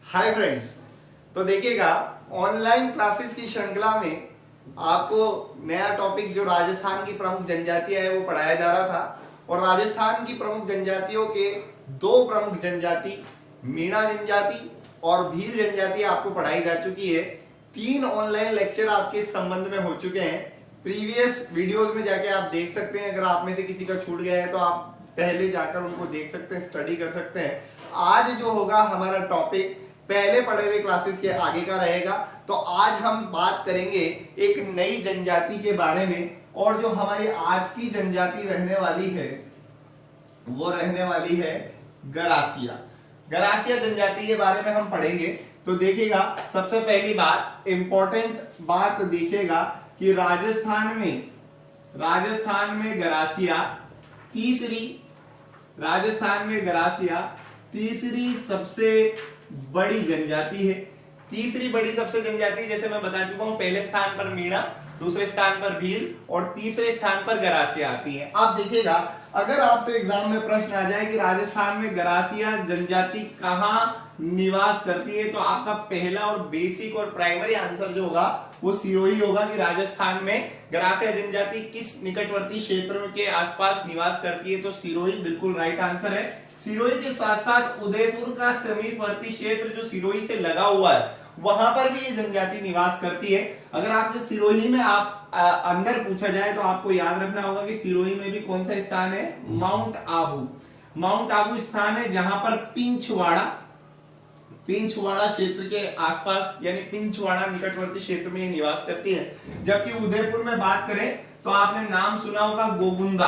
Hi friends. तो देखिएगा, online classes की श्रृंखला में आपको नया टॉपिक जो राजस्थान की प्रमुख जनजातियां है वो पढ़ाया जा रहा था। और राजस्थान की प्रमुख जनजातियों के दो प्रमुख जनजाति मीणा जनजाति और भील जनजाति आपको पढ़ाई जा चुकी है। 3 ऑनलाइन लेक्चर आपके इस संबंध में हो चुके हैं। प्रीवियस वीडियोस में जाके आप देख सकते हैं। अगर आप में से किसी का छूट गया है तो आप पहले जाकर उनको देख सकते हैं, स्टडी कर सकते हैं। आज जो होगा हमारा टॉपिक पहले पढ़े हुए क्लासेस के आगे का रहेगा। तो आज हम बात करेंगे एक नई जनजाति के बारे में, और जो हमारी आज की जनजाति रहने वाली है वो रहने वाली है गरासिया। गरासिया जनजाति के बारे में हम पढ़ेंगे। तो देखिएगा, सबसे पहली बात, इंपॉर्टेंट बात देखिएगा कि राजस्थान में गरासिया तीसरी सबसे बड़ी जनजाति है। तीसरी बड़ी सबसे जनजाति, जैसे मैं बता चुका हूं, पहले स्थान पर मीणा, दूसरे स्थान पर भील और तीसरे स्थान पर गरासिया आती है। आप देखिएगा, अगर आपसे एग्जाम में प्रश्न आ जाए कि राजस्थान में गरासिया जनजाति कहां निवास करती है, तो आपका पहला और बेसिक और प्राइमरी आंसर जो होगा वो सिरोही होगा कि राजस्थान में गरासिया जनजाति किस निकटवर्ती क्षेत्र के आसपास निवास करती है। तो सिरोही बिल्कुल राइट आंसर है। सिरोही के साथ साथ उदयपुर का समीपवर्ती क्षेत्र जो सिरोही से लगा हुआ है, वहां पर भी ये जनजाति निवास करती है। अगर आपसे सिरोही में आप अंदर पूछा जाए तो आपको याद रखना होगा कि सिरोही में भी कौन सा स्थान है, माउंट आबू स्थान है, जहां पर पिंचवाड़ा क्षेत्र के आसपास यानी पिंचवाड़ा निकटवर्ती क्षेत्र में निवास करती है। जबकि उदयपुर में बात करें तो आपने नाम सुना होगा गोगुंदा,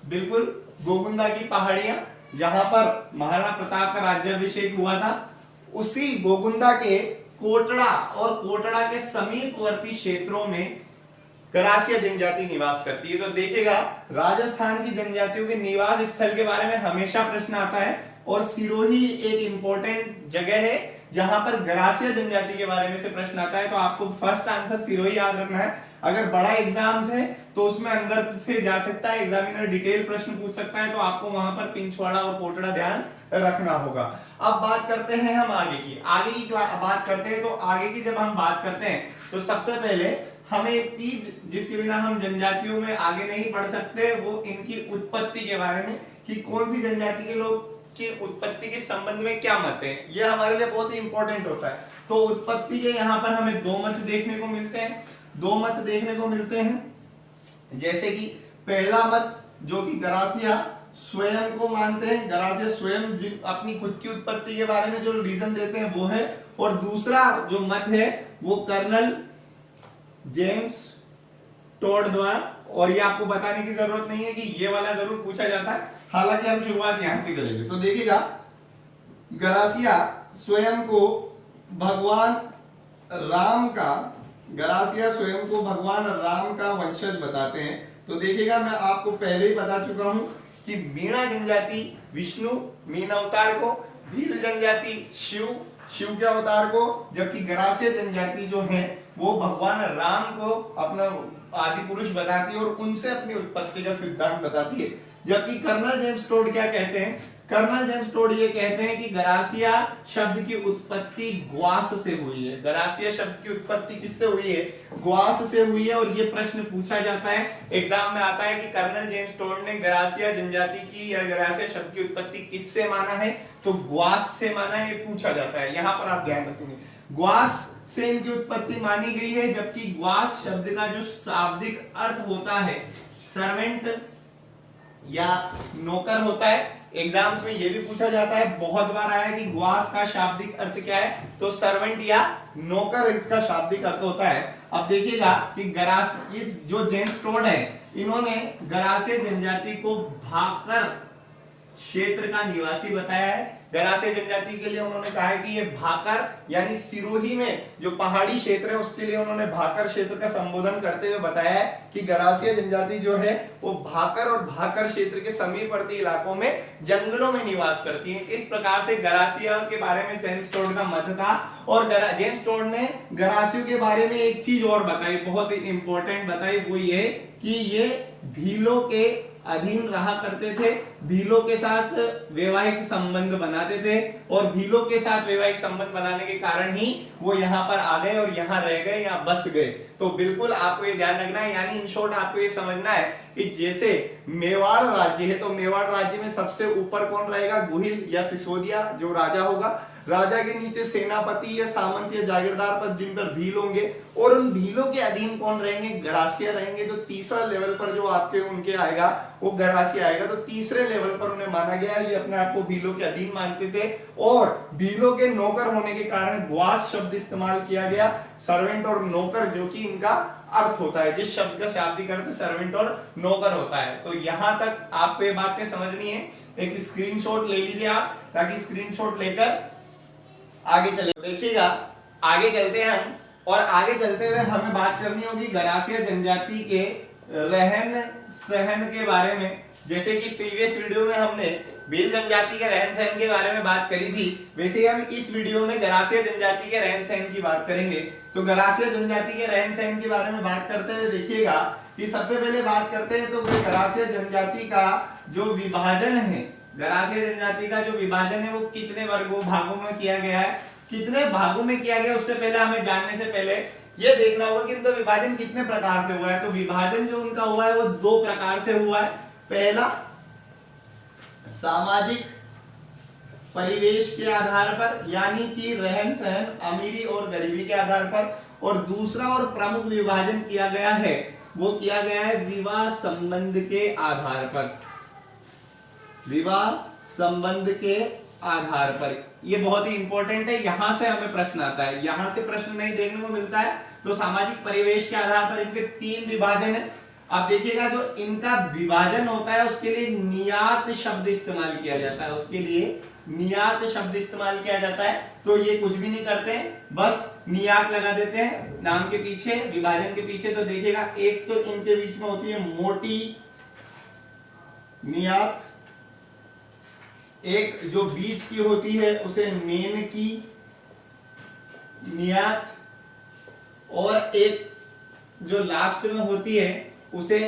बिल्कुल गोगुंदा की पहाड़ियां, जहां पर महाराणा प्रताप का राज्याभिषेक हुआ था, उसी गोगुंदा के कोटड़ा के समीपवर्ती क्षेत्रों में गरासिया जनजाति निवास करती है। तो देखिएगा, राजस्थान की जनजातियों के निवास स्थल के बारे में हमेशा प्रश्न आता है, और सिरोही एक इंपॉर्टेंट जगह है जहां पर गरासिया जनजाति के बारे में से प्रश्न आता है। तो आपको फर्स्ट आंसर सिरोही याद रखना है। अगर बड़ा एग्जाम्स है तो उसमें अंदर से जा सकता है, एग्जामिनर डिटेल प्रश्न पूछ सकता है, तो आपको वहां पर पिंचवाड़ा और कोटड़ा ध्यान रखना होगा। अब बात करते हैं हम आगे की बात करते हैं। तो आगे की जब हम बात करते हैं तो सबसे पहले हमें एक चीज जिसके बिना हम जनजातियों में आगे नहीं बढ़ सकते, वो इनकी उत्पत्ति के बारे में, कि कौन सी जनजाति के लोग की उत्पत्ति के संबंध में क्या मत है, ये हमारे लिए बहुत ही इंपॉर्टेंट होता है। तो उत्पत्ति के यहाँ पर हमें दो मत देखने को मिलते हैं। जैसे कि पहला मत जो कि गरासिया स्वयं को मानते हैं, गरासिया स्वयं अपनी खुद की उत्पत्ति के बारे में जो रीजन देते हैं वो है। और दूसरा जो मत है वो कर्नल जेम्स टोड द्वारा, और ये आपको बताने की जरूरत नहीं है कि ये वाला जरूर पूछा जाता है, हालांकि हम शुरुआत यहां से करेंगे। तो देखिएगा, गरासिया स्वयं को भगवान राम का वंशज बताते हैं। तो देखिएगा, मैं आपको पहले ही बता चुका हूं कि मीणा जनजाति विष्णु मीन अवतार को, भील जनजाति शिव के अवतार को, जबकि गरासिया जनजाति जो है वो भगवान राम को अपना आदि पुरुष बताती है और उनसे अपनी उत्पत्ति का सिद्धांत बताती है। जबकि कर्नल जेम्स टोड क्या कहते हैं, कर्नल जेम्स टोड ये कहते हैं कि गरासिया शब्द की उत्पत्ति ग्वास से हुई है। गरासिया शब्द की उत्पत्ति किससे हुई है, ग्वास से हुई है। और ये प्रश्न पूछा जाता है, एग्जाम में आता है कि कर्नल जेम्स टोड ने गरासिया जनजाति की या गरासिया शब्द की उत्पत्ति किससे माना है, तो ग्वास से माना है, ये पूछा जाता है। यहां पर आप ध्यान रखेंगे, ग्वास से इनकी उत्पत्ति मानी गई है। जबकि ग्वास शब्द का जो शाब्दिक अर्थ होता है सर्वेंट या नौकर होता है। एग्जाम्स में ये भी पूछा जाता है, बहुत बार आया कि ग्वास का शाब्दिक अर्थ क्या है, तो सर्वेंट या नौकर इसका शाब्दिक अर्थ होता है। अब देखिएगा कि जो जेम्स टोड है, इन्होंने गरासिया जनजाति को भाकर क्षेत्र का निवासी बताया है। गरासिया जनजाति के लिए उन्होंने कहा है कि ये भाकर यानी सिरोही में जो पहाड़ी क्षेत्र है उसके लिए उन्होंने भाकर क्षेत्र का संबोधन करते हुए बताया है कि गरासिया जनजाति जो है वो भाकर और भाकर क्षेत्र के समीपवर्ती इलाकों में जंगलों में निवास करती है। इस प्रकार से गरासिया के बारे में जेम्स टोड का मत था। और जेम्स टोड ने गरासियों के बारे में एक चीज और बताई, बहुत ही इंपॉर्टेंट बताई, वो ये कि ये भीलों के अधीन रहा करते थे, भीलों के साथ वैवाहिक संबंध बनाते थे और भीलों के साथ वैवाहिक संबंध बनाने के कारण ही वो यहाँ पर आ गए और यहाँ रह गए या बस गए। तो बिल्कुल आपको ये ध्यान रखना है, यानी इन शॉर्ट आपको ये समझना है कि जैसे मेवाड़ राज्य है तो मेवाड़ राज्य में सबसे ऊपर कौन रहेगा, गुहिल या सिसोदिया जो राजा होगा, राजा के नीचे सेनापति या सामंत या जागीरदार पद जिन पर भील होंगे, और उन भीलों के अधीन कौन रहेंगे, गरासिया रहेंगे। तो तीसरा लेवल पर जो आपके उनके आएगा वो गरासिया आएगा। तो तीसरे लेवल पर उन्हें माना गया, ये अपने आप को भीलों के अधीन मानते थे और भीलों के नौकर होने के कारण ग्वास शब्द इस्तेमाल किया गया, सर्वेंट और नौकर, जो कि इनका अर्थ होता है, जिस शब्द का शाब्दिक अर्थ सर्वेंट और नौकर होता है। तो यहां तक आपको ये बातें समझनी है। एक स्क्रीनशॉट ले लीजिए आप, ताकि स्क्रीनशॉट लेकर आगे चले। देखिएगा आगे चलते हैं हम, और आगे चलते हुए हमें बात करनी होगी गरासिया जनजाति के रहन सहन के बारे में। जैसे कि प्रीवियस वीडियो में हमने भील जनजाति के रहन सहन के बारे में बात करी थी, वैसे ही हम इस वीडियो में गरासिया जनजाति के रहन सहन की बात करेंगे। तो गरासिया जनजाति के रहन सहन के बारे में बात करते हुए देखिएगा कि सबसे पहले बात करते हैं तो गरासिया जनजाति का जो विभाजन है, गरासिया जनजाति का जो विभाजन है वो कितने वर्गों भागों में किया गया है, कितने भागों में किया गया, उससे पहले हमें जानने से पहले ये देखना होगा कि उनका विभाजन कितने प्रकार से हुआ है। तो विभाजन जो उनका हुआ है वो दो प्रकार से हुआ है। पहला सामाजिक परिवेश के आधार पर, यानी कि रहन सहन, अमीरी और गरीबी के आधार पर, और दूसरा और प्रमुख विभाजन किया गया है वो किया गया है विवाह संबंध के आधार पर, विवाह संबंध के आधार पर। ये बहुत ही इंपॉर्टेंट है, यहां से हमें प्रश्न आता है, यहां से प्रश्न नहीं देखने को मिलता है। तो सामाजिक परिवेश के आधार पर इनके तीन विभाजन है। आप देखिएगा जो इनका विभाजन होता है उसके लिए नियात शब्द इस्तेमाल किया जाता है, उसके लिए नियात शब्द इस्तेमाल किया जाता है। तो ये कुछ भी नहीं करते हैं, बस नियात लगा देते हैं नाम के पीछे, विभाजन के पीछे। तो देखिएगा एक तो इनके बीच में होती है मोटी नियात, एक जो बीच की होती है उसे नेन की नियात, और एक जो लास्ट में होती है उसे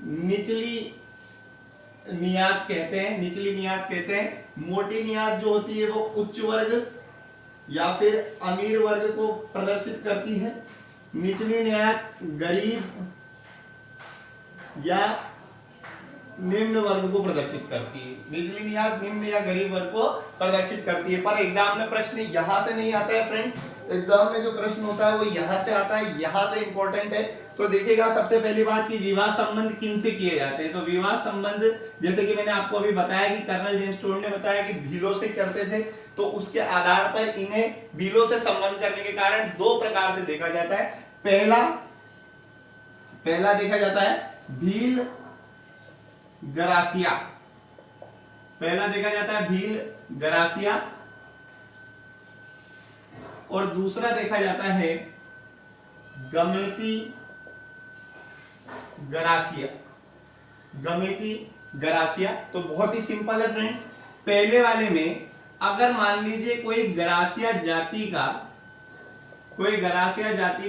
निचली नियात कहते हैं, निचली नियात कहते हैं। मोटी नियात जो होती है वो उच्च वर्ग या फिर अमीर वर्ग को प्रदर्शित करती है, निचली नियात गरीब या निम्न वर्ग को प्रदर्शित करती है, निचली नियात निम्न या गरीब वर्ग को प्रदर्शित करती है। पर एग्जाम में प्रश्न यहां से नहीं आता है फ्रेंड्स, एग्जाम में जो प्रश्न होता है वो यहां से आता है, यहां से इंपॉर्टेंट है। तो देखिएगा सबसे पहली बात कि विवाह संबंध किन से किए जाते हैं। तो विवाह संबंध जैसे कि मैंने आपको अभी बताया कि कर्नल जेम्स टोड ने बताया कि भीलों से करते थे, तो उसके आधार पर इन्हें भीलों से संबंध करने के कारण दो प्रकार से देखा जाता है। पहला देखा जाता है भील गरासिया, पहला देखा जाता है भील गरासिया, और दूसरा देखा जाता है गमेती गरासिया, गमेती गरासिया। तो बहुत ही सिंपल है फ्रेंड्स। पहले वाले में अगर मान लीजिए कोई गरासिया जाति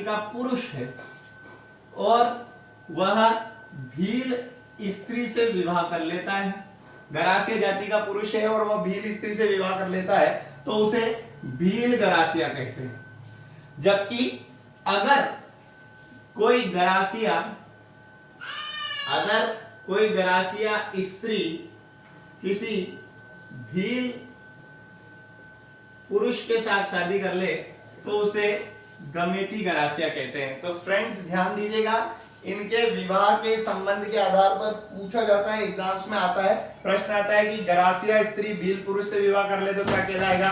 का पुरुष है और वह भील स्त्री से विवाह कर लेता है, गरासिया जाति का पुरुष है और वह भील स्त्री से विवाह कर लेता है, तो उसे भील गरासिया कहते हैं। जबकि अगर कोई गरासिया स्त्री किसी भील पुरुष के साथ शादी कर ले तो उसे गमेती गरासिया कहते हैं। तो फ्रेंड्स ध्यान दीजिएगा, इनके विवाह के संबंध के आधार पर पूछा जाता है, एग्जाम्स में आता है, प्रश्न आता है कि गरासिया स्त्री भील पुरुष से विवाह कर ले तो क्या कहलाएगा,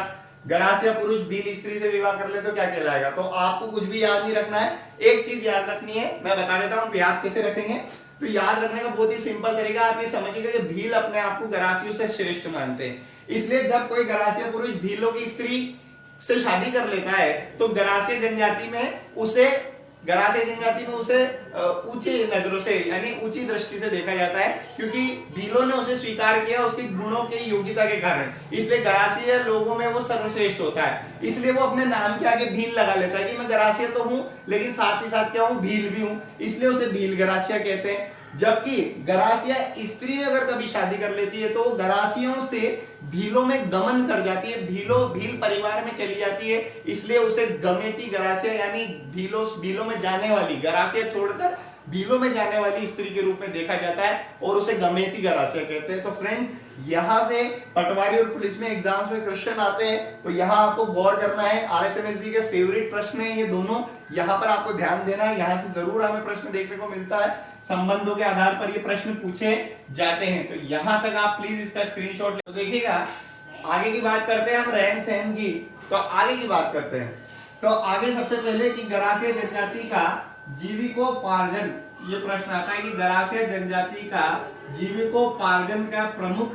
गरासिया पुरुष भील स्त्री से विवाह कर ले तो क्या कहलाएगा। तो आपको कुछ भी याद नहीं रखना है, एक चीज याद रखनी है, मैं बता देता हूं याद कैसे रखेंगे। तो याद रखने का बहुत ही सिंपल तरीका, आप ये समझिएगा कि भील अपने आप को गरासियों से श्रेष्ठ मानते हैं, इसलिए जब कोई गरासिया पुरुष भीलों की स्त्री से शादी कर लेता है तो गरासिया जनजाति में उसे ऊंचे नजरों से यानी ऊंची दृष्टि से देखा जाता है, क्योंकि भीलों ने उसे स्वीकार किया उसके गुणों के योग्यता के कारण, इसलिए गरासिया लोगों में वो सर्वश्रेष्ठ होता है। इसलिए वो अपने नाम के आगे भील लगा लेता है कि मैं गरासिया तो हूं लेकिन साथ ही साथ क्या हूं, भील भी हूं, इसलिए उसे भील गरासिया कहते हैं। जबकि गरासिया स्त्री में अगर कभी शादी कर लेती है तो गरासियों से भीलों में गमन कर जाती है, भील परिवार में चली जाती है, इसलिए उसे गमेती गरासिया यानी भीलों में जाने वाली, गरासिया छोड़कर भीलों में जाने वाली स्त्री के रूप में देखा जाता है और उसे गमेती गरासिया कहते हैं। तो फ्रेंड्स, यहां से पटवारी और पुलिस में एग्जाम्स में क्वेश्चन आते हैं, तो यहां आपको गौर करना है। आरएसएमएसबी के फेवरेट प्रश्न है ये दोनों, यहां पर आपको ध्यान देना है, यहां से जरूर हमें प्रश्न देखने को मिलता है, संबंधों के आधार पर ये प्रश्न पूछे जाते हैं। तो यहां तक आप प्लीज इसका स्क्रीनशॉट ले। तो देखिएगा, आगे की बात करते हैं हम रहन सहन की। तो आगे की बात करते हैं, तो आगे सबसे पहले कि गरासिया जनजाति का जीविकोपार्जन, ये प्रश्न आता है कि गरासिया जनजाति का जीविकोपार्जन का प्रमुख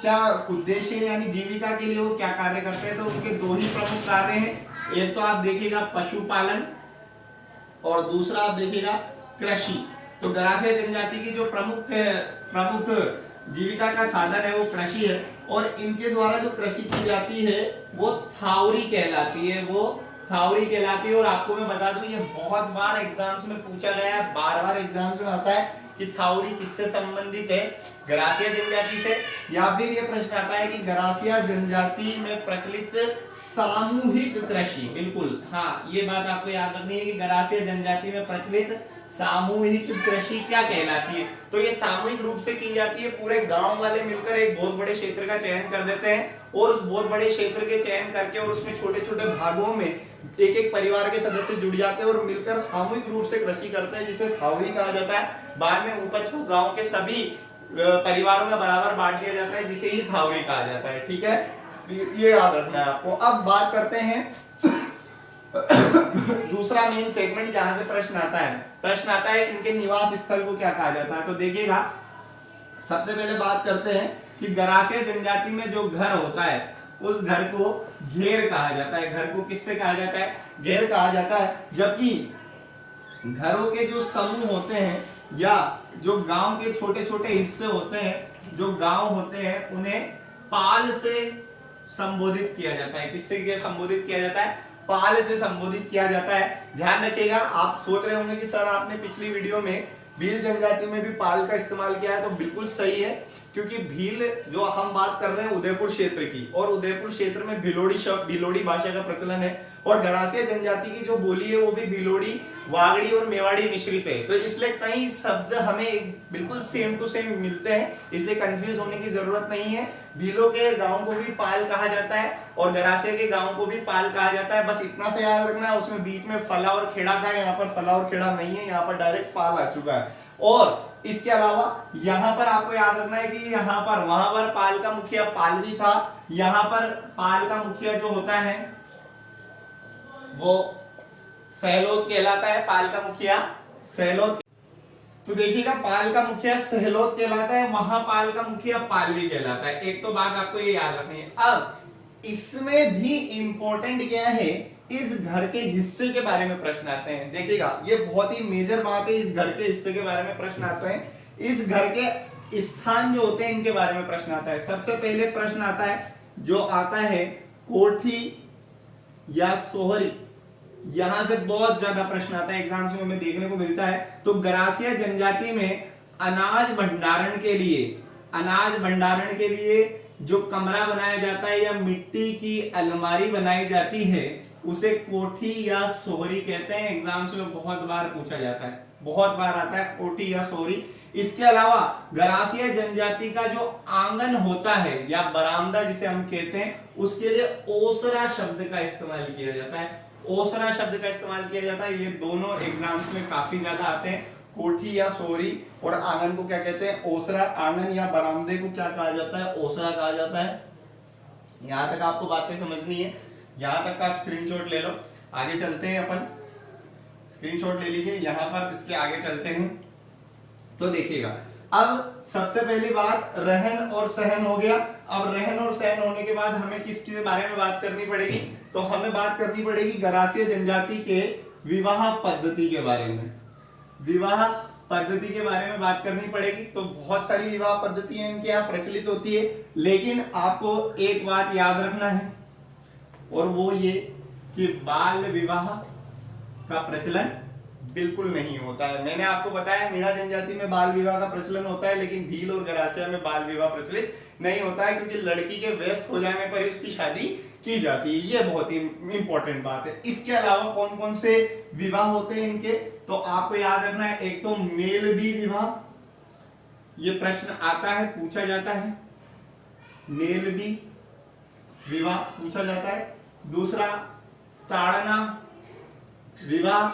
क्या उद्देश्य है, यानी जीविका के लिए वो क्या कार्य करते हैं। तो उनके दो ही प्रमुख कार्य हैं, एक तो आप देखिएगा पशुपालन और दूसरा आप देखिएगा कृषि। तो गरासिया जनजाति की जो प्रमुख जीविका का साधन है वो कृषि है, और इनके द्वारा जो कृषि की जाती है वो थावरी कहलाती है, वो थावरी कहलाती है। और आपको मैं बता दूं, ये बहुत बार एग्जाम्स में पूछा गया है, बार एग्जाम्स में आता है कि थावरी किससे संबंधित है, गरासिया जनजाति से, या फिर ये प्रश्न आता है कि गरासिया जनजाति में प्रचलित सामूहिक कृषि। बिल्कुल, हाँ, ये बात आपको याद रखनी है कि गरासिया जनजाति में प्रचलित सामूहिक कृषि क्या कहलाती है। तो ये सामूहिक रूप से की जाती है, पूरे गांव वाले मिलकर एक बहुत बड़े क्षेत्र का चयन कर देते हैं और उस बहुत बड़े क्षेत्र के चयन करके और उसमें छोटे छोटे भागों में एक एक परिवार के सदस्य जुड़ जाते हैं और मिलकर सामूहिक रूप से कृषि करते हैं, जिसे थावरी कहा जाता है। बाद में उपज को गांव के सभी परिवारों में बराबर बांट दिया जाता है, जिसे ही थावरी कहा जाता है। ठीक है, ये याद रखना है आपको। अब बात करते हैं दूसरा मेन सेगमेंट जहां से प्रश्न आता है इनके निवास स्थल को क्या कहा जाता है। तो देखिएगा, सबसे पहले बात करते हैं कि गरासिया जनजाति में जो घर होता है उस घर को घेर कहा जाता है। घर को किससे कहा जाता है, घेर कहा जाता है। जबकि घरों के जो समूह होते हैं या जो गांव के छोटे छोटे हिस्से होते हैं, जो गांव होते हैं, उन्हें पाल से संबोधित किया जाता है। किससे संबोधित किया जाता है, पाल से संबोधित किया जाता है। ध्यान रखिएगा, आप सोच रहे होंगे कि सर आपने पिछली वीडियो में भील जनजाति में भी पाल का इस्तेमाल किया है, तो बिल्कुल सही है, क्योंकि भील जो हम बात कर रहे हैं उदयपुर क्षेत्र की, और उदयपुर क्षेत्र में भीलोड़ी भाषा का प्रचलन है, और गरासिया जनजाति की जो बोली है वो भी भीलोड़ी, वागड़ी और मेवाड़ी मिश्रित है। तो इसलिए कई शब्द हमें बिल्कुल सेम टू सेम मिलते हैं, इसलिए कंफ्यूज होने की जरूरत नहीं है। भीलों के गांव को भी पाल कहा जाता है और गरासिया के गांव को भी पाल कहा जाता है। बस इतना से याद रखना, उसमें बीच में फला और खेड़ा था, यहाँ पर फला और खेड़ा नहीं है, यहाँ पर डायरेक्ट पाल आ चुका है। और इसके अलावा यहाँ पर आपको याद रखना है कि यहाँ पर वहां पर पाल का मुखिया पालवी था, यहाँ पर पाल का मुखिया जो होता है वो सहलोत कहलाता है। पाल का मुखिया सहलोत, तो देखिएगा पाल का मुखिया सहलोत कहलाता है, वहां पाल का मुखिया पालवी कहलाता है। एक तो बात आपको ये याद रखनी है। अब इसमें भी इंपॉर्टेंट क्या है, इस घर के हिस्से के बारे में प्रश्न आते हैं। देखिएगा, ये बहुत ही मेजर बात है, इस घर के हिस्से के बारे में प्रश्न आते हैं। इस घर के स्थान जो होते हैं इनके बारे में प्रश्न आता है। सबसे पहले प्रश्न आता है, जो आता है कोठी या सोहरी, यहां से बहुत ज्यादा प्रश्न आता है, एग्जाम्स में हमें देखने को मिलता है। तो गरासिया जनजाति में अनाज भंडारण के लिए जो कमरा बनाया जाता है या मिट्टी की अलमारी बनाई जाती है उसे कोठी या सोहरी कहते हैं। एग्जाम्स में बहुत बार पूछा जाता है, बहुत बार आता है कोठी या सोहरी। इसके अलावा गरासिया जनजाति का जो आंगन होता है या बरामदा जिसे हम कहते हैं, उसके लिए ओसरा शब्द का इस्तेमाल किया जाता है। ओसरा शब्द का इस्तेमाल किया जाता है। ये दोनों एग्जाम्स में काफी ज्यादा आते हैं। कोठी या सोरी और आंगन को क्या कहते हैं, ओसरा। आंगन या बरामदे को क्या कहा जाता है, ओसरा कहा जाता है। यहां तक आपको बातें समझनी है, यहां तक का आप स्क्रीनशॉट ले लो। आगे चलते हैं, अपन स्क्रीनशॉट ले लीजिए, यहां पर इसके आगे चलते हैं। तो देखिएगा, अब सबसे पहली बात रहन और सहन हो गया। अब रहन और सहन होने के बाद हमें किसके बारे में बात करनी पड़ेगी, तो हमें बात करनी पड़ेगी गरासिया जनजाति के विवाह पद्धति के बारे में। विवाह पद्धति के बारे में बात करनी पड़ेगी। तो बहुत सारी विवाह पद्धतियां इनके यहाँ प्रचलित होती है, लेकिन आपको एक बात याद रखना है, और वो ये कि बाल विवाह का प्रचलन बिल्कुल नहीं होता है। मैंने आपको बताया मीणा जनजाति में बाल विवाह का प्रचलन होता है, लेकिन भील और गरासिया में बाल विवाह प्रचलित नहीं होता है, क्योंकि लड़की के वयस्क हो जाने पर ही उसकी शादी की जाती है। ये बहुत ही इंपॉर्टेंट बात है। इसके अलावा कौन कौन से विवाह होते हैं इनके, तो आपको याद रखना है, एक तो मेलबी विवाह, ये प्रश्न आता है, पूछा जाता है, मेलबी विवाह पूछा जाता है। दूसरा ताड़ना विवाह,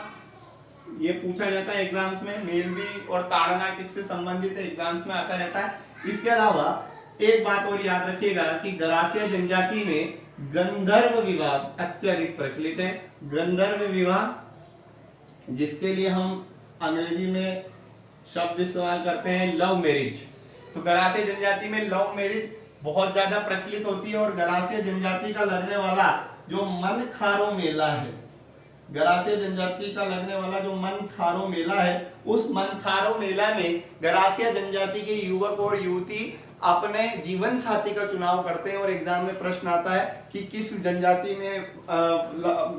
ये पूछा जाता है एग्जाम्स में, मेलबी और ताड़ना किससे संबंधित है, एग्जाम्स में आता रहता है। इसके अलावा एक बात और याद रखिएगा कि गरासिया जनजाति में गंधर्व विवाह अत्यधिक प्रचलित है। गंधर्व विवाह, जिसके लिए हम अंग्रेजी में शब्द इस्तेमाल करते हैं लव मैरिज, तो गरासिया जनजाति में लव मैरिज बहुत ज्यादा प्रचलित होती है। और गरासिया जनजाति का लगने वाला जो मनखारो मेला है, गरासिया जनजाति का लगने वाला जो मनखारो मेला है, उस मनखारो मेला में गरासिया जनजाति के युवक और युवती अपने जीवन साथी का चुनाव करते हैं। और एग्जाम में प्रश्न आता है कि किस जनजाति में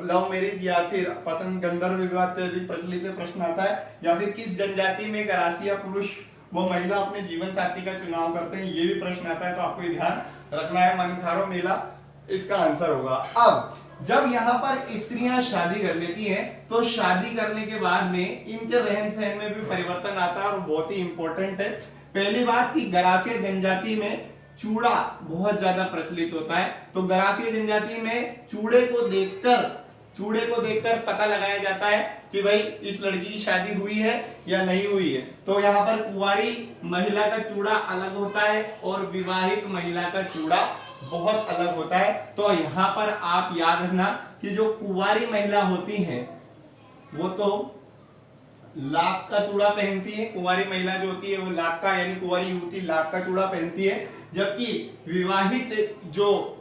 लव मैरिज या फिर पसंद गंधर्व विवाह अत्यधिक प्रचलित है, प्रश्न आता है, या फिर किस जनजाति में गरासिया पुरुष वो महिला अपने जीवन साथी का चुनाव करते हैं, ये भी प्रश्न आता है। तो आपको ध्यान रखना है, मनखारो मेला इसका आंसर होगा। अब जब यहाँ पर स्त्रियां शादी कर लेती हैं, तो शादी करने के बाद में इनके रहन सहन में भी परिवर्तन आता है, और बहुत ही इंपॉर्टेंट है। पहली बात कि गरासिया जनजाति में चूड़ा बहुत ज्यादा प्रचलित होता है। तो गरासिया जनजाति में चूड़े को देखकर पता लगाया जाता है कि भाई इस लड़की की शादी हुई है या नहीं हुई है। तो यहाँ पर कुंवारी महिला का चूड़ा अलग होता है और विवाहित महिला का चूड़ा बहुत अलग होता है। तो यहाँ पर आप याद रखना कि जो कुंवारी महिला होती है वो तो लाख का चूड़ा पहनती है, कुंवारी महिला जो होती है वो लाख का, यानी कुंवारी युवती लाख का चूड़ा पहनती है, जबकि विवाहित जो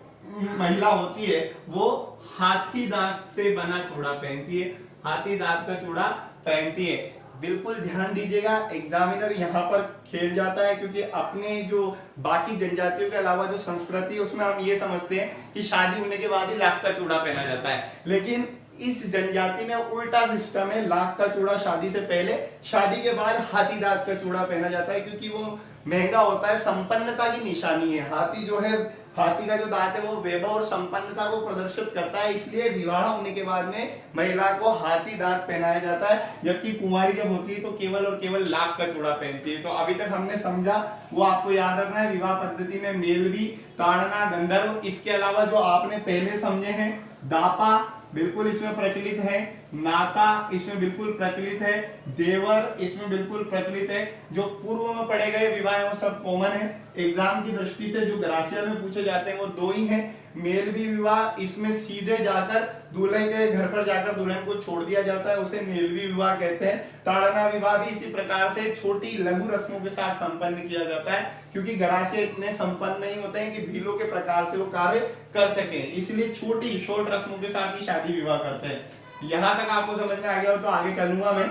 महिला होती है वो हाथी दांत से बना चूड़ा पहनती है, हाथी दांत का चूड़ा पहनती है। बिल्कुल ध्यान दीजिएगा, एग्जामिनर यहाँ पर खेल जाता है, क्योंकि अपने जो बाकी जनजातियों के अलावा जो संस्कृति है उसमें हम ये समझते हैं कि शादी होने के बाद ही लाख का चूड़ा पहना जाता है, लेकिन इस जनजाति में उल्टा सिस्टम है। लाख का चूड़ा शादी से पहले, शादी के बाद हाथी दांत का चूड़ा पहना जाता है, क्योंकि वो महंगा होता है, संपन्नता की निशानी है। हाथी जो है, हाथी का जो दांत है वो वैभव और संपन्नता को प्रदर्शित करता है, इसलिए विवाह होने के बाद में महिला को हाथी दांत पहनाया जाता है, जबकि कुंवारी जब होती है तो केवल और केवल लाख का चूड़ा पहनती है। तो अभी तक हमने समझा, वो आपको याद रखना है। विवाह पद्धति में मेलबी, ताड़ना, गंधर्व, इसके अलावा जो आपने पहले समझे हैं, दापा बिल्कुल इसमें प्रचलित है, नाता इसमें बिल्कुल प्रचलित है, देवर इसमें बिल्कुल प्रचलित है। जो पूर्व में पढ़े गए विवाह वो सब कॉमन है। एग्जाम की दृष्टि से जो गरासिया में पूछे जाते हैं वो दो ही हैं। मेलबी विवाह, इसमें सीधे जाकर दूल्हे के घर पर जाकर दुल्हन को छोड़ दिया जाता है, उसे मेलबी विवाह कहते हैं। ताड़ना विवाह भी इसी प्रकार से छोटी लघु रस्मों के साथ संपन्न किया जाता है, क्योंकि गरासिया इतने संपन्न नहीं होते हैं कि भीलों के प्रकार से वो कार्य कर सके, इसलिए छोटी शॉर्ट रस्मों के साथ ही शादी विवाह करते हैं। यहां तक आपको समझ में आ गया हो तो आगे चलूंगा मैं,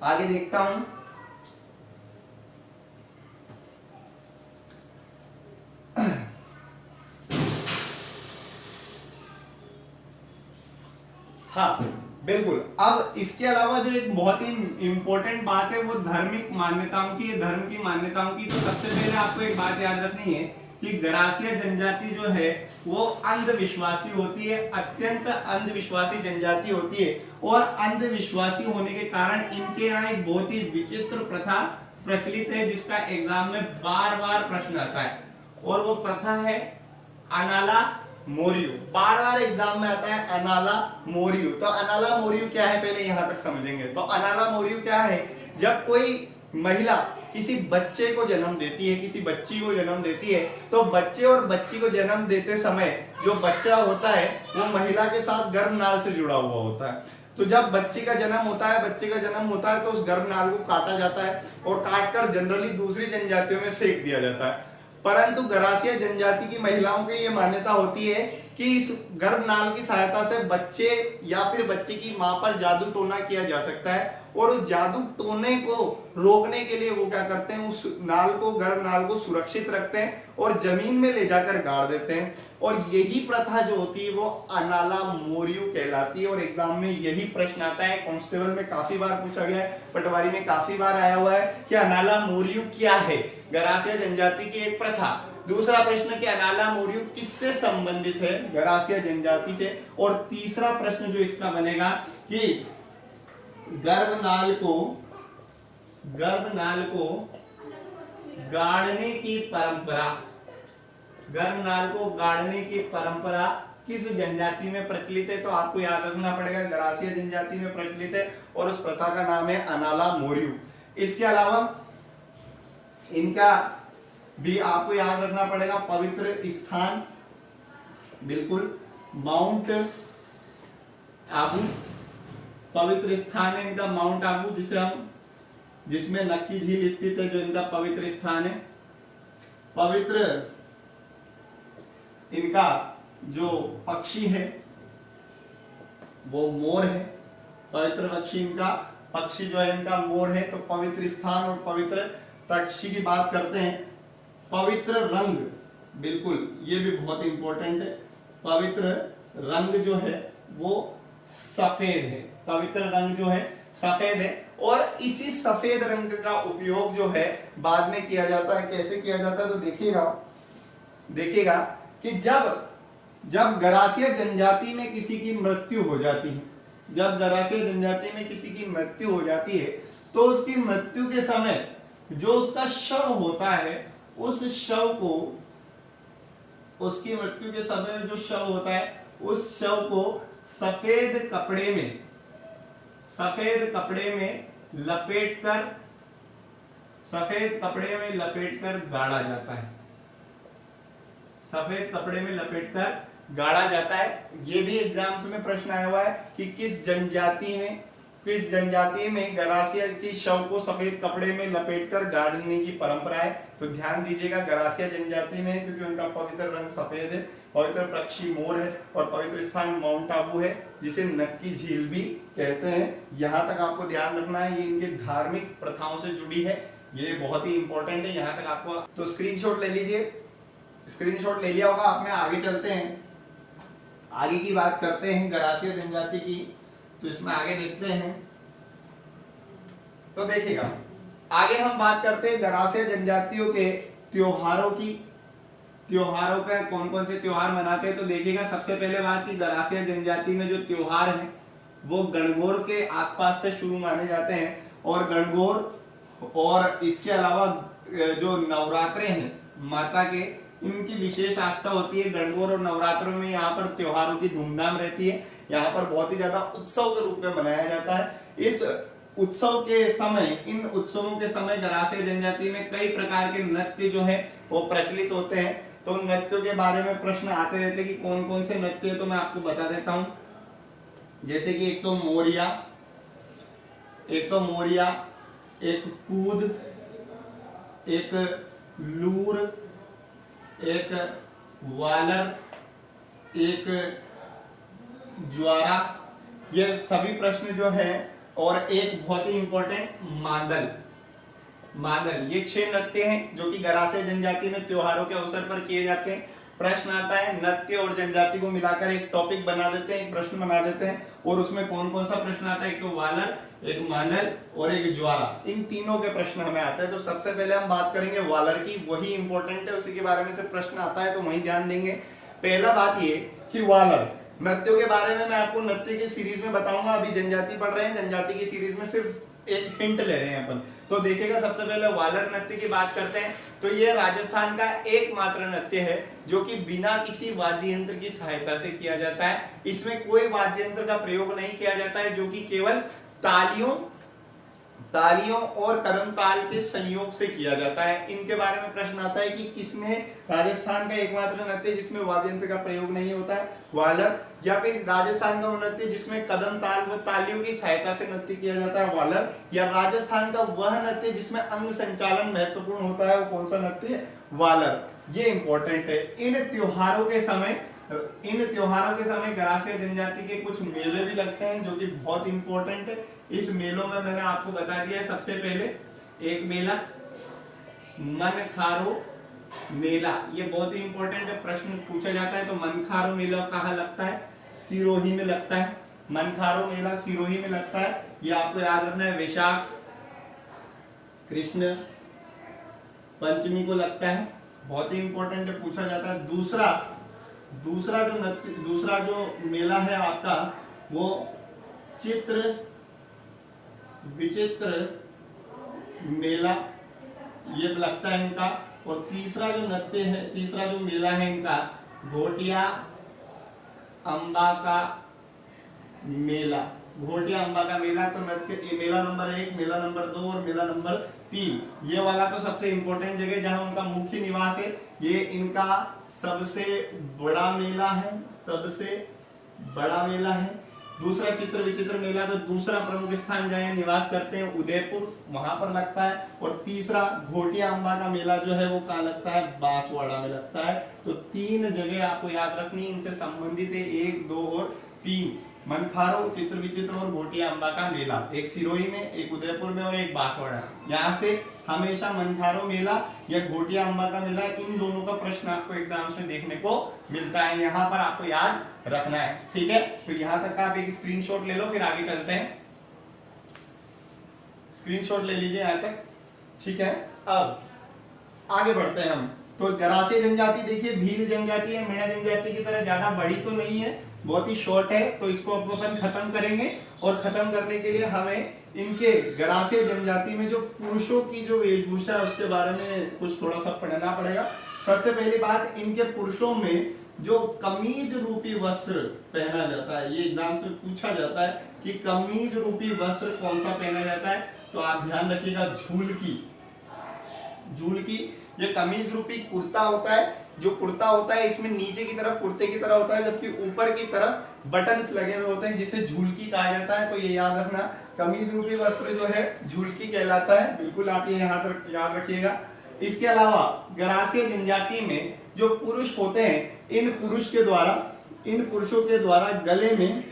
आगे देखता हूं। हाँ बिल्कुल। अब इसके अलावा जो एक बहुत ही इंपॉर्टेंट बात है वो धार्मिक मान्यताओं की है, धर्म की मान्यताओं की। तो सबसे पहले आपको एक बात याद रखनी है कि गरासिया जनजाति जो है वो अंधविश्वासी होती है, अत्यंत अंधविश्वासी जनजाति होती है। और अंधविश्वासी होने के कारण इनके यहाँ एक बहुत ही विचित्र प्रथा प्रचलित है, जिसका एग्जाम में बार बार प्रश्न आता है, और वो प्रथा है अनाला मोरियो। बार बार एग्जाम में आता है अनाला मोरियो। तो अनाला मोरियो क्या है पहले यहां तक समझेंगे। तो अनाला मोरियो क्या है, जब कोई महिला किसी बच्चे को जन्म देती है, किसी बच्ची को जन्म देती है, तो बच्चे और बच्ची को जन्म देते समय जो बच्चा होता है वो महिला के साथ गर्भनाल से जुड़ा हुआ होता है। तो जब बच्चे का जन्म होता है तो उस गर्भनाल को काटा जाता है, और काटकर जनरली दूसरी जनजातियों में फेंक दिया जाता है। परंतु गरासिया जनजाति की महिलाओं की ये मान्यता होती है कि इस गर्भनाल की सहायता से बच्चे या फिर बच्चे की मां पर जादू टोना किया जा सकता है, और उस जादू टोने को रोकने के लिए वो क्या करते हैं, उस नाल को, गर्भनाल को सुरक्षित रखते हैं और जमीन में ले जाकर गाड़ देते हैं। और यही प्रथा जो होती है वो अनाला मोरियू कहलाती है। और एग्जाम में यही प्रश्न आता है, कांस्टेबल में काफी बार पूछा गया है, पटवारी में काफी बार आया हुआ है कि अनाला मोरियू क्या है, गरासिया जनजाति की एक प्रथा। दूसरा प्रश्न कि अनाला मोरियू किससे संबंधित है, गरासिया जनजाति से। और तीसरा प्रश्न जो इसका बनेगा कि गर्भनाल को गाड़ने की परंपरा, गर्भनाल को गाड़ने की परंपरा किस जनजाति में प्रचलित है। तो आपको याद रखना पड़ेगा गरासिया जनजाति में प्रचलित है और उस प्रथा का नाम है अनाला मोरियू। इसके अलावा इनका भी आपको याद रखना पड़ेगा पवित्र स्थान, बिल्कुल माउंट आबू, पवित्र स्थान है इनका माउंट आबू, जिसमें नक्की झील स्थित है, जो इनका पवित्र स्थान है। पवित्र इनका जो पक्षी है वो मोर है, पवित्र पक्षी इनका, पक्षी जो है इनका मोर है। तो पवित्र स्थान और पवित्र पक्षी की बात करते हैं। पवित्र रंग, बिल्कुल ये भी बहुत इंपॉर्टेंट है, पवित्र रंग जो है वो सफेद है, पवित्र रंग जो है सफेद है। और इसी सफेद रंग का उपयोग जो है बाद में किया जाता है। कैसे किया जाता है तो देखिएगा कि जब गरासिया जनजाति में किसी की मृत्यु हो जाती है, जब गरासिया जनजाति में किसी की मृत्यु हो जाती है तो उसकी मृत्यु के समय जो उसका शव होता है, उस शव को, उसकी मृत्यु के समय जो शव होता है उस शव को सफेद कपड़े में लपेटकर गाड़ा जाता है, सफेद कपड़े में लपेटकर गाड़ा जाता है। ये भी एग्जाम्स में प्रश्न आया हुआ है कि किस जनजाति में गरासिया की शव को सफेद कपड़े में लपेटकर गाड़ने की परंपरा है। तो ध्यान दीजिएगा गरासिया जनजाति में, क्योंकि उनका पवित्र रंग सफेद है, पवित्र पक्षी मोर है और पवित्र स्थान माउंट आबू है, जिसे नक्की झील भी कहते हैं। यहां तक आपको ध्यान रखना है, ये इनके धार्मिक प्रथाओं से जुड़ी है, ये बहुत ही इंपॉर्टेंट है। यहां तक आपको तो स्क्रीनशॉट ले लीजिए, स्क्रीनशॉट ले लिया होगा आपने। आगे चलते हैं, आगे की बात करते हैं गरासिया जनजाति की। तो इसमें आगे देखते हैं, तो देखिएगा आगे हम बात करते हैं गरासिया जनजातियों के त्योहारों की, त्योहारों का कौन कौन से त्योहार मनाते हैं। तो देखिएगा सबसे पहले बात की गरासिया जनजाति में जो त्योहार हैं वो गणगौर के आसपास से शुरू माने जाते हैं। और गणगौर और इसके अलावा जो नवरात्रे हैं माता के, इनकी विशेष आस्था होती है। गणगौर और नवरात्रों में यहाँ पर त्योहारों की धूमधाम रहती है, यहाँ पर बहुत ही ज्यादा उत्सव के रूप में मनाया जाता है। इस उत्सव के समय, इन उत्सवों के समय गरासिया जनजाति में कई प्रकार के नृत्य जो है वो प्रचलित होते हैं। तो नृत्यों के बारे में प्रश्न आते रहते हैं कि कौन कौन से नृत्य है, तो मैं आपको बता देता हूं। जैसे कि एक तो मोरिया, एक कूद, एक लूर, एक वालर, एक ज्वारा, ये सभी प्रश्न जो है। और एक बहुत ही इंपॉर्टेंट मादल, ये 6 नृत्य हैं जो कि गरासिया जनजाति में त्योहारों के अवसर पर किए जाते हैं। प्रश्न आता है, नृत्य और जनजाति को मिलाकर एक टॉपिक बना देते हैं, एक प्रश्न बना देते हैं, और उसमें कौन कौन सा प्रश्न आता है, एक तो वालर, एक मादल और एक ज्वारा, इन तीनों के प्रश्न हमें आते हैं। तो सबसे पहले हम बात करेंगे वालर की, वही इंपॉर्टेंट है, उसी के बारे में से प्रश्न आता है तो वही ध्यान देंगे। पहला बात ये कि वालर नृत्यों के बारे में मैं आपको नृत्य की सीरीज में बताऊंगा। अभी जनजाति पढ़ रहे हैं, जनजाति की सीरीज में सिर्फ एक हिंट ले रहे हैं अपन। तो देखिएगा सबसे पहले वालर नृत्य की बात करते हैं। तो ये राजस्थान का एकमात्र नृत्य है जो कि बिना किसी वाद्य यंत्र की सहायता से किया जाता है। इसमें कोई वाद्य यंत्र का प्रयोग नहीं किया जाता है, जो कि केवल तालियों और कदम ताल के संयोग से किया जाता है। इनके बारे में प्रश्न आता है कि किसमें राजस्थान का एकमात्र नृत्य जिसमें वाद्य यंत्र का प्रयोग नहीं होता है, वालर, या फिर राजस्थान का नृत्य जिसमें कदम ताल व तालियों की सहायता से नृत्य किया जाता है, वालर, या राजस्थान का वह नृत्य जिसमें अंग संचालन महत्वपूर्ण होता है, वो कौन सा नृत्य है, वालर। ये इंपॉर्टेंट है। इन त्योहारों के समय इन त्योहारों के समय गरासिया जनजाति के कुछ मेले भी लगते हैं जो कि बहुत इंपॉर्टेंट है। इस मेलों में मैंने आपको बता दिया है, सबसे पहले एक मेला मनखारो मेला, ये बहुत ही इंपॉर्टेंट है, प्रश्न पूछा जाता है। तो मनखारो मेला कहाँ लगता है? सिरोही में लगता है। मनखारो मेला सिरोही में लगता है, ये आपको याद रखना है। वैशाख कृष्ण पंचमी को लगता है, बहुत ही इंपॉर्टेंट है, पूछा जाता है। दूसरा जो मेला है आपका वो चित्र विचित्र मेला, ये लगता है इनका। और तीसरा जो मेला है इनका घोटिया अंबा का मेला। घोटिया अंबा का मेला, तो नृत्य मेला नंबर 1, मेला नंबर 2 और मेला नंबर 3। ये वाला तो सबसे इंपॉर्टेंट जगह जहां उनका मुख्य निवास है, ये इनका सबसे बड़ा मेला है। दूसरा चित्र विचित्र मेला, तो दूसरा प्रमुख स्थान जहाँ निवास करते हैं उदयपुर, वहां पर लगता है। और तीसरा घोटिया अंबा का मेला जो है वो कहाँ लगता है? बांसवाड़ा में लगता है। तो 3 जगह आपको याद रखनी, इनसे संबंधित है 1, 2 और 3। मनखारो, चित्र विचित्र और घोटिया अंबा का मेला, एक सिरोही में, एक उदयपुर में और एक बांसवाड़ा। यहाँ से हमेशा मनखारो मेला या घोटिया अंबा का मेला, इन दोनों का प्रश्न आपको एग्जाम्स में देखने को मिलता है, यहाँ पर आपको याद रखना है। ठीक है, तो यहाँ तक का आप एक स्क्रीनशॉट ले लो, फिर आगे चलते हैं। स्क्रीनशॉट ले लीजिए यहाँ तक। ठीक है, अब आगे बढ़ते हैं हम। तो गरासिया जनजाति देखिए भील जनजाति है, मेड़ा जनजाति की तरह ज्यादा बड़ी तो नहीं है, बहुत ही शॉर्ट है। तो इसको अपन खत्म करेंगे, और खत्म करने के लिए हमें इनके गरासिया जनजाति में जो पुरुषों की जो वेशभूषा है उसके बारे में कुछ थोड़ा सा पढ़ना पड़ेगा। सबसे पहली बात, इनके पुरुषों में जो कमीज रूपी वस्त्र पहना जाता है, ये एग्जाम से पूछा जाता है कि कमीज रूपी वस्त्र कौन सा पहना जाता है। तो आप ध्यान रखिएगा, झूलकी। ये कमीज रूपी कुर्ता होता है। जो कुर्ता होता है इसमें नीचे की तरफ कुर्ते की तरह होता है, जबकि ऊपर की तरफ बटन्स लगे हुए होते हैं, जिसे झूलकी कहा जाता है। तो ये याद रखना, कमीज रूपी वस्त्र जो है झूलकी कहलाता है। बिल्कुल आप ये यहाँ तक याद रखिएगा। इसके अलावा गरासिया जनजाति में जो पुरुष होते हैं, इन पुरुषों के द्वारा गले में,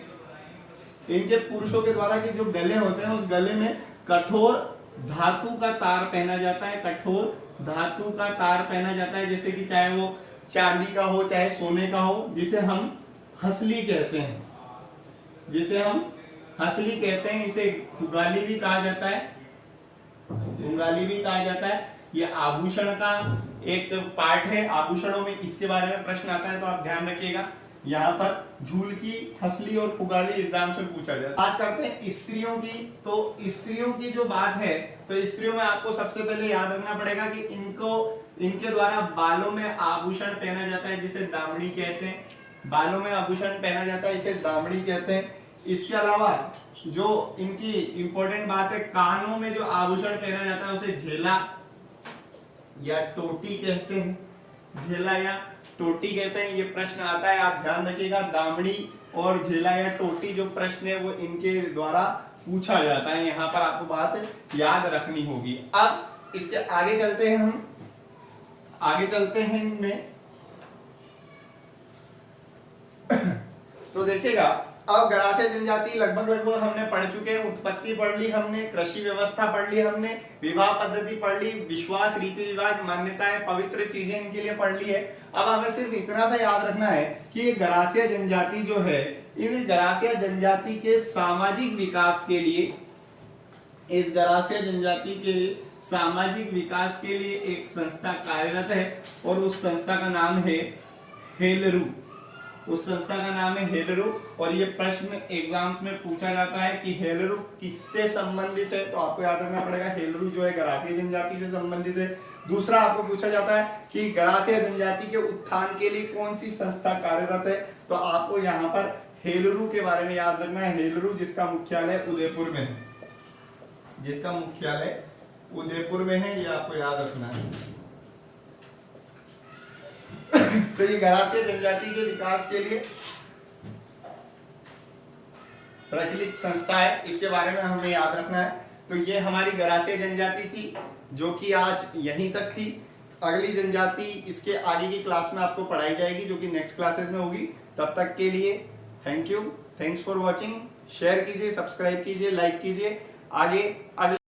इनके पुरुषों के द्वारा के जो गले होते हैं उस गले में कठोर धातु का तार पहना जाता है। कठोर धातु का तार पहना जाता है, जैसे कि चाहे वो चांदी का हो चाहे सोने का हो, जिसे हम हसली कहते हैं, इसे खुगाली भी कहा जाता है। ये आभूषण का एक पार्ट है, आभूषणों में इसके बारे में प्रश्न आता है, तो आप ध्यान रखिएगा। यहाँ पर झूलकी, हसली और खुगाली एग्जाम से पूछा जाता है। बात करते हैं स्त्रियों की। तो स्त्रियों की जो बात है, तो स्त्रियों में आपको सबसे पहले याद रखना पड़ेगा कि इनके द्वारा बालों में आभूषण पहना जाता है, जिसे दामड़ी कहते हैं। बालों में आभूषण पहना जाता है, इसे दामड़ी कहते हैं। इसके अलावा जो इनकी इंपॉर्टेंट बात है, कानों में जो आभूषण पहना जाता है उसे झेला या टोटी कहते हैं। झेला या टोटी कहते हैं। ये प्रश्न आता है, आप ध्यान रखिएगा। दामड़ी और झेला या टोटी जो प्रश्न है वो इनके द्वारा पूछा जाता है, यहाँ पर आपको बात याद रखनी होगी। अब इसके आगे चलते हैं, इनमें तो देखिएगा, अब गरासिया जनजाति लगभग हमने पढ़ चुके हैं। उत्पत्ति पढ़ ली हमने, कृषि व्यवस्था पढ़ ली हमने, विवाह पद्धति पढ़ ली, विश्वास, रीति रिवाज, मान्यताएं, पवित्र चीजें इनके लिए पढ़ ली है। अब हमें सिर्फ इतना सा याद रखना है कि ये गरासिया जनजाति जो है, इन गरासिया जनजाति के सामाजिक विकास के लिए, इस गरासिया जनजाति के सामाजिक विकास के लिए एक संस्था कार्यरत है, और उस संस्था का नाम है हेलरू। और ये प्रश्न एग्जाम्स में पूछा जाता है कि हेलरू किससे संबंधित है। तो आपको याद रखना पड़ेगा, हेलरू जो है गरासिया जनजाति से संबंधित है। दूसरा आपको पूछा जाता है कि गरासिया जनजाति के उत्थान के लिए कौन सी संस्था कार्यरत है। तो आपको यहाँ पर हेलरू के बारे में याद रखना है। हेलरू जिसका मुख्यालय उदयपुर में है, ये आपको याद रखना है। तो ये गरासिया जनजाति के विकास के लिए प्रचलित संस्था है, इसके बारे में हमें याद रखना है। तो ये हमारी गरासिया जनजाति थी, जो कि आज यहीं तक थी। अगली जनजाति इसके आगे की क्लास में आपको पढ़ाई जाएगी, जो कि नेक्स्ट क्लासेस में होगी। तब तक के लिए thank you, thanks for watching. Share कीजिए, सब्सक्राइब कीजिए, लाइक कीजिए। आगे